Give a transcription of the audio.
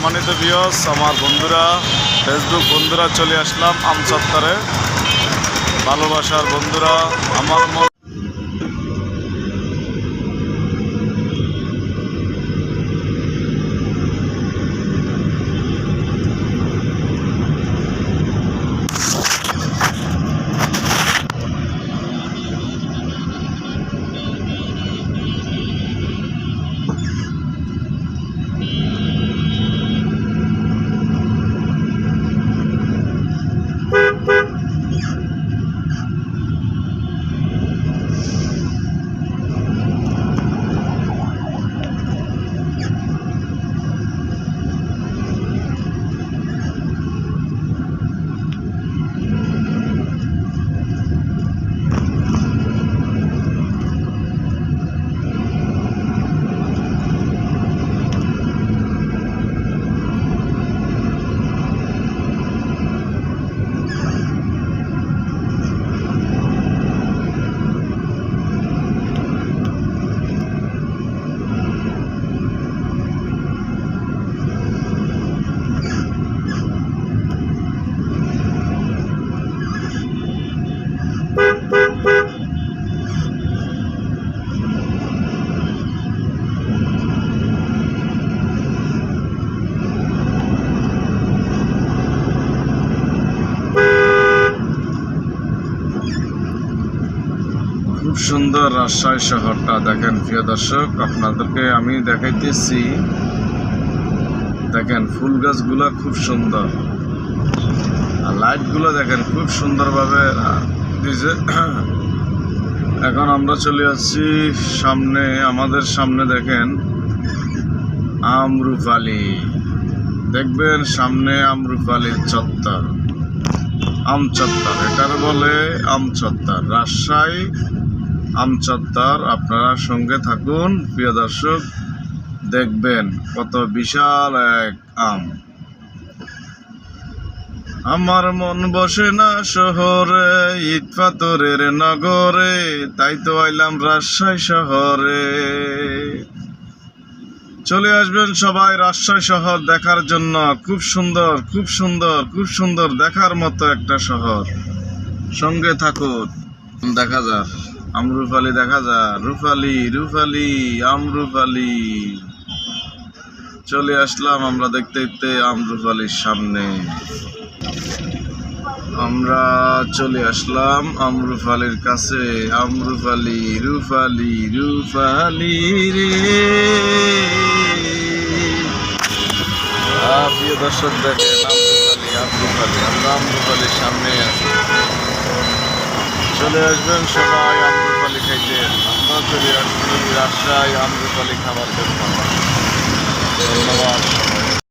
সম্মানিত ভিউয়ার্স, আমার বন্ধুরা, ফেসবুক বন্ধুরা, চলে আসলাম আম চত্বরে। ভালোবাসার বন্ধুরা, আমার মন খুব সুন্দর রাজশাহী শহরটা দেখেন প্রিয় দর্শক, আপনাদেরকে আমি দেখাইতেছি। দেখেন ফুল গাছগুলা খুব সুন্দর, আর লাইটগুলো দেখেন খুব সুন্দরভাবে দিয়েছে। এখন আমরা চলে আসছি সামনে, আমাদের সামনে দেখেন আমরুপালি, দেখবেন সামনে আমরুপালির চত্বর, আম চত্বর, এটার বলে আম চত্বর, রাজশাহী আম চত্বর। আপনারা সঙ্গে থাকুন প্রিয় দর্শক, দেখবেন কত বিশাল এক আম। আমার মন বসে না শহরে, ইট পাথরের নগরে, তাই তো আইলাম রাজশাহী শহরে। চলে আসবেন সবাই রাজশাহী শহর দেখার জন্য। খুব সুন্দর, খুব সুন্দর, খুব সুন্দর, দেখার মতো একটা শহর। সঙ্গে থাকুন, দেখা যাক আমরুপালি, দেখা যাক রূপালি, রূপালি, আমরুপালি। চলে আসলাম আমরা দেখতে দেখতে আমরুপালির সামনে। আমরা চলে আসলাম আমরুপালির কাছে। আমরুপালি, রূপালি, রূপালি রে। প্রিয় দর্শক দেখেন আমরুপালি, আমরুপালি, আমরা আমরুপালির সামনে আছি। চলে আসবেন সবাই আমরুপালি খাইতে। আমরা চলে আসছি রাজশাহী আমরুপালি খাবার জন্য। ধন্যবাদ।